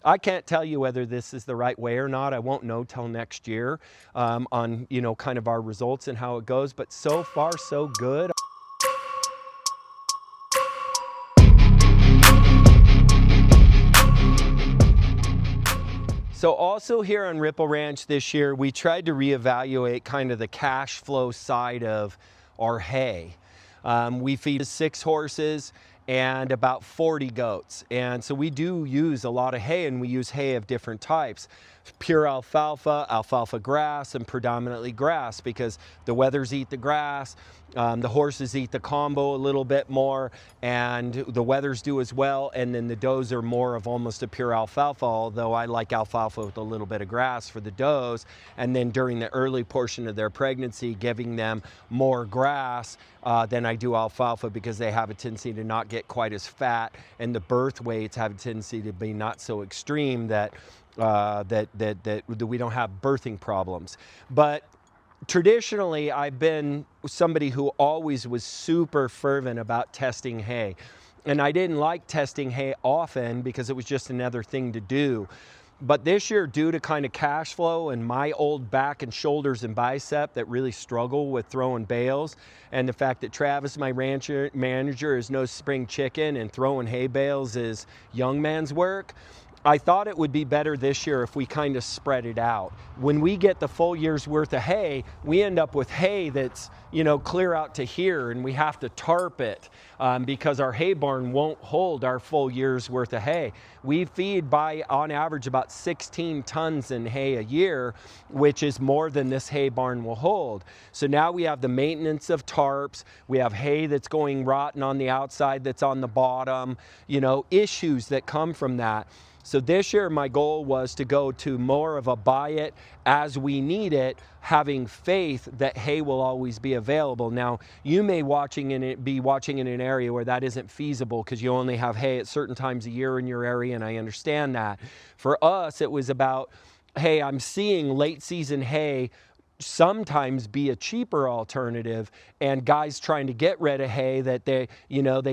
I can't tell you whether this is the right way or not. I won't know till next year on, kind of our results and how it goes. But so far, so good. So also here on Ripple Ranch this year, we tried to reevaluate kind of the cash flow side of our hay. We feed 6 horses and about 40 goats. And so we do use a lot of hay, and we use hay of different types. Pure alfalfa, alfalfa grass, and predominantly grass because the wethers eat the grass, the horses eat the combo a little bit more, and the wethers do as well, and then the does are more of almost a pure alfalfa, although I like alfalfa with a little bit of grass for the does, and then during the early portion of their pregnancy, giving them more grass than I do alfalfa because they have a tendency to not get quite as fat, and the birth weights have a tendency to be not so extreme that we don't have birthing problems. But traditionally, I've been somebody who always was super fervent about testing hay. And I didn't like testing hay often because it was just another thing to do. But this year, due to kind of cash flow and my old back and shoulders and bicep that really struggle with throwing bales, and the fact that Travis, my manager, is no spring chicken and throwing hay bales is young man's work, I thought it would be better this year if we kind of spread it out. When we get the full year's worth of hay, we end up with hay that's, clear out to here, and we have to tarp it because our hay barn won't hold our full year's worth of hay. We feed on average about 16 tons in hay a year, which is more than this hay barn will hold. So now we have the maintenance of tarps, we have hay that's going rotten on the outside that's on the bottom, issues that come from that. So this year, my goal was to go to more of a buy it as we need it, having faith that hay will always be available. Now, you may be watching in an area where that isn't feasible because you only have hay at certain times a year in your area, and I understand that. For us, it was about, hey, I'm seeing late season hay sometimes be a cheaper alternative, and guys trying to get rid of hay that they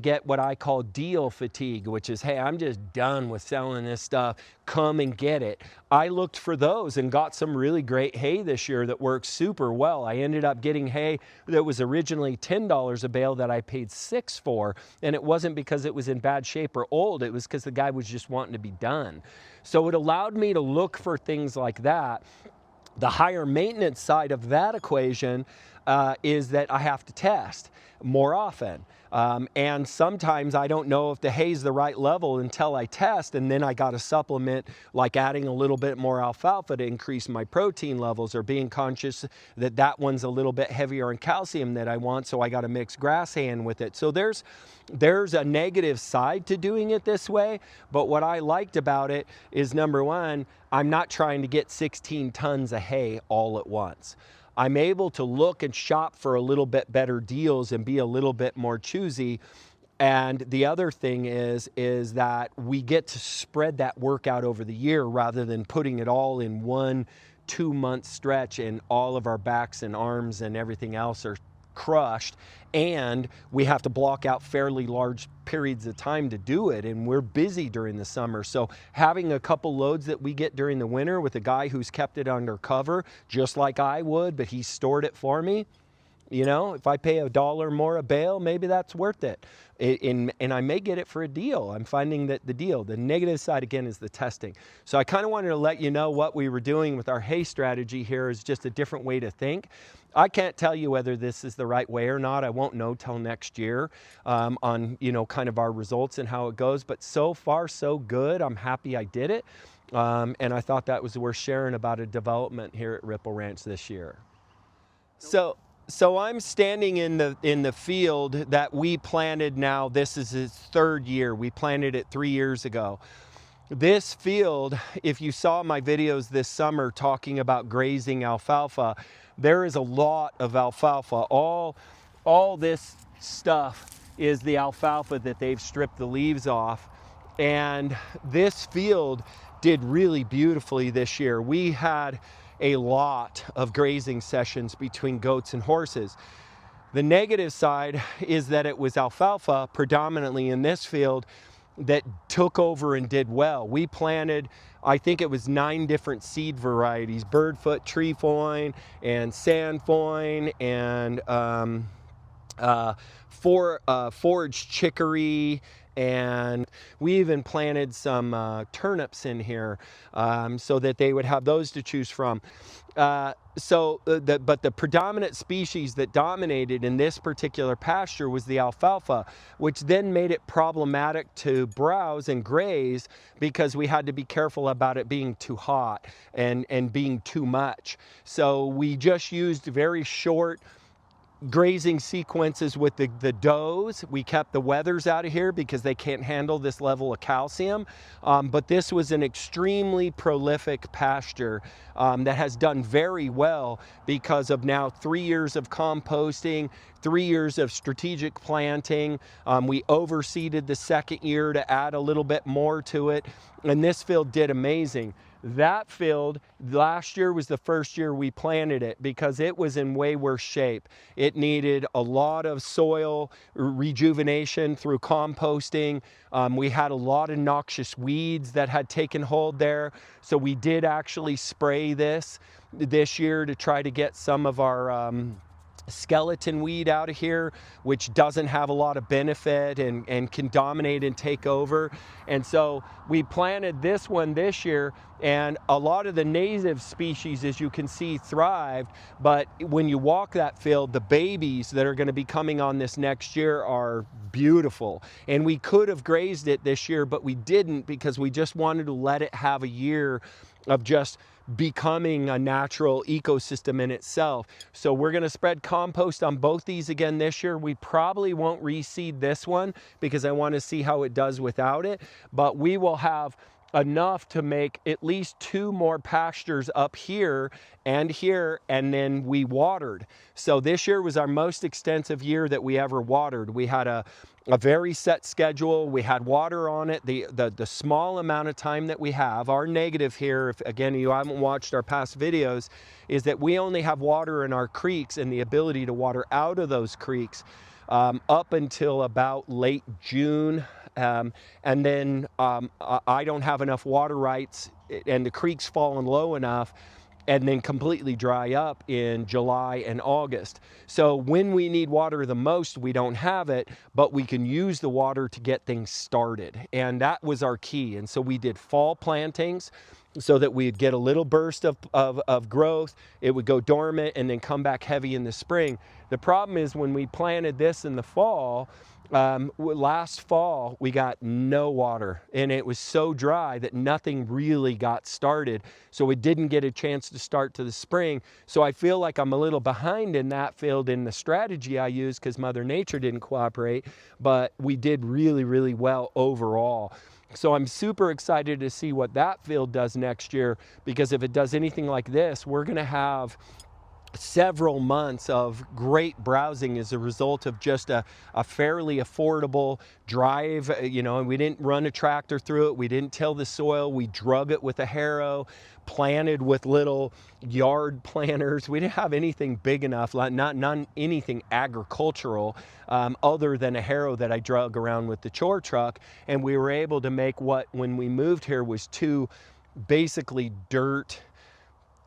get what I call deal fatigue, which is, hey, I'm just done with selling this stuff, come and get it. I looked for those and got some really great hay this year that works super well. I ended up getting hay that was originally $10 a bale that I paid $6 for, and it wasn't because it was in bad shape or old, it was because the guy was just wanting to be done. So it allowed me to look for things like that. The higher maintenance side of that equation is that I have to test more often. And sometimes I don't know if the hay's the right level until I test, and then I got to supplement, like adding a little bit more alfalfa to increase my protein levels, or being conscious that that one's a little bit heavier in calcium that I want, so I got to mix grass hay in with it. So there's a negative side to doing it this way, but what I liked about it is, number one, I'm not trying to get 16 tons of hay all at once. I'm able to look and shop for a little bit better deals and be a little bit more choosy. And the other thing is that we get to spread that work out over the year rather than putting it all in 1-2 month stretch, and all of our backs and arms and everything else are crushed, and we have to block out fairly large periods of time to do it, and we're busy during the summer. So having a couple loads that we get during the winter with a guy who's kept it under cover just like I would, but he stored it for me, if I pay $1 more a bale, maybe that's worth it. And I may get it for a deal. I'm finding that the negative side again is the testing. So I kind of wanted to let you know what we were doing with our hay strategy here is just a different way to think. I can't tell you whether this is the right way or not. I won't know till next year on, kind of our results and how it goes. But so far, so good. I'm happy I did it. And I thought that was worth sharing about a development here at Ripple Ranch this year. So I'm standing in the field that we planted now. This is its 3rd year. We planted it 3 years ago. This field, if you saw my videos this summer talking about grazing alfalfa, there is a lot of alfalfa. All this stuff is the alfalfa that they've stripped the leaves off. And this field did really beautifully this year. We had a lot of grazing sessions between goats and horses. The negative side is that it was alfalfa predominantly in this field, that took over and did well. We planted, I think it was 9 different seed varieties: birdfoot, trefoil, and sandfoil, and foraged chicory, and we even planted some turnips in here so that they would have those to choose from. But the predominant species that dominated in this particular pasture was the alfalfa, which then made it problematic to browse and graze because we had to be careful about it being too hot and being too much. So we just used very short grazing sequences with the does. We kept the wethers out of here because they can't handle this level of calcium. But this was an extremely prolific pasture that has done very well because of now 3 years of composting, 3 years of strategic planting. We overseeded the second year to add a little bit more to it, and this field did amazing. That field last year was the first year we planted it because it was in way worse shape. It needed a lot of soil rejuvenation through composting. We had a lot of noxious weeds that had taken hold there. So we did actually spray this year to try to get some of our skeleton weed out of here, which doesn't have a lot of benefit and can dominate and take over. And so we planted this one this year, and a lot of the native species, as you can see, thrived. But when you walk that field, the babies that are going to be coming on this next year are beautiful. And we could have grazed it this year, but we didn't because we just wanted to let it have a year of just becoming a natural ecosystem in itself. So we're going to spread compost on both these again this year. We probably won't reseed this one because I want to see how it does without it, but we will have enough to make at least 2 more pastures up here, and then we watered. So this year was our most extensive year that we ever watered. We had a very set schedule. We had water on it. The small amount of time that we have, our negative here, if again you haven't watched our past videos, is that we only have water in our creeks and the ability to water out of those creeks up until about late June. And then I don't have enough water rights, and the creek's fallen low enough, and then completely dry up in July and August. So when we need water the most, we don't have it, but we can use the water to get things started. And that was our key. And so we did fall plantings so that we'd get a little burst of growth. It would go dormant and then come back heavy in the spring. The problem is when we planted this in the fall, last fall we got no water, and it was so dry that nothing really got started, so it didn't get a chance to start to the spring. So I feel like I'm a little behind in that field in the strategy I used because Mother Nature didn't cooperate, but we did really, really well overall. So I'm super excited to see what that field does next year, because if it does anything like this, we're going to have several months of great browsing as a result of just a fairly affordable drive. You know, we didn't run a tractor through it. We didn't till the soil. We drug it with a harrow, planted with little yard planters. We didn't have anything big enough, not anything agricultural other than a harrow that I drug around with the chore truck. And we were able to make what, when we moved here, was 2 basically dirt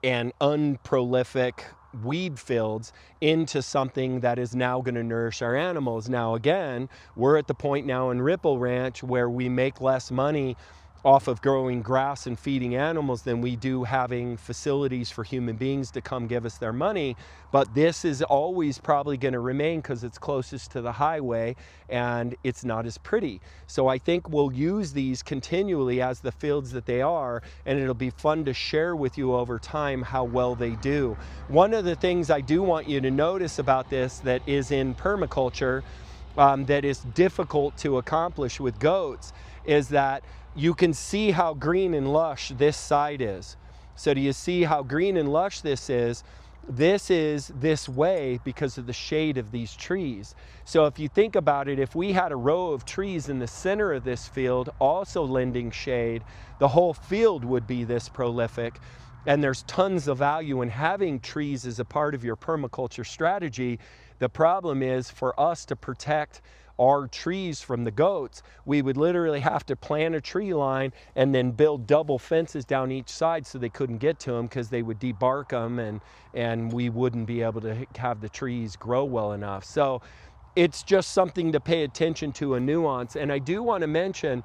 and unprolific weed fields into something that is now going to nourish our animals. Now again, we're at the point now in Ripple Ranch where we make less money off of growing grass and feeding animals than we do having facilities for human beings to come give us their money. But this is always probably going to remain because it's closest to the highway and it's not as pretty. So I think we'll use these continually as the fields that they are, and it'll be fun to share with you over time how well they do. One of the things I do want you to notice about this that is in permaculture that is difficult to accomplish with goats is that you can see how green and lush this side is. So do you see how green and lush this is? This is this way because of the shade of these trees. So if you think about it, if we had a row of trees in the center of this field also lending shade, the whole field would be this prolific. And there's tons of value in having trees as a part of your permaculture strategy. The problem is for us to protect our trees from the goats, we would literally have to plant a tree line and then build double fences down each side so they couldn't get to them, because they would debark them, and we wouldn't be able to have the trees grow well enough. So it's just something to pay attention to, a nuance. And I do want to mention,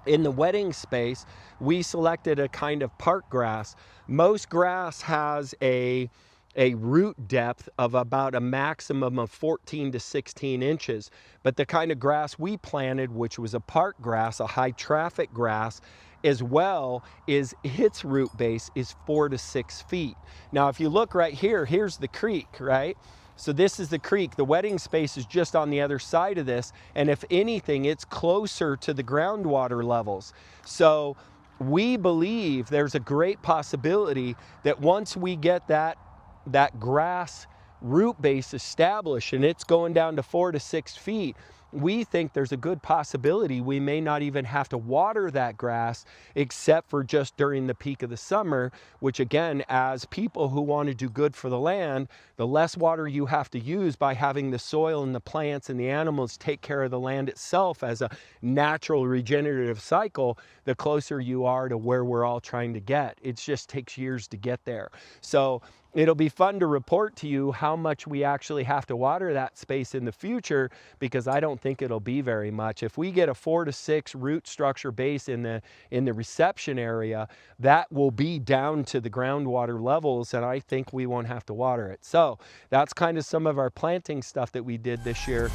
in the wetting space, we selected a kind of park grass. Most grass has a root depth of about a maximum of 14 to 16 inches. But the kind of grass we planted, which was a park grass, a high traffic grass, as well, is its root base is 4 to 6 feet. Now, if you look right here, here's the creek, right? So this is the creek. The wetting space is just on the other side of this. And if anything, it's closer to the groundwater levels. So we believe there's a great possibility that once we get that grass root base established and it's going down to 4 to 6 feet, we think there's a good possibility we may not even have to water that grass except for just during the peak of the summer, which again, as people who want to do good for the land, the less water you have to use by having the soil and the plants and the animals take care of the land itself as a natural regenerative cycle, the closer you are to where we're all trying to get. It just takes years to get there. So it'll be fun to report to you how much we actually have to water that space in the future, because I don't think it'll be very much. If we get a 4 to 6 root structure base in the reception area, that will be down to the groundwater levels, and I think we won't have to water it. So that's kind of some of our planting stuff that we did this year.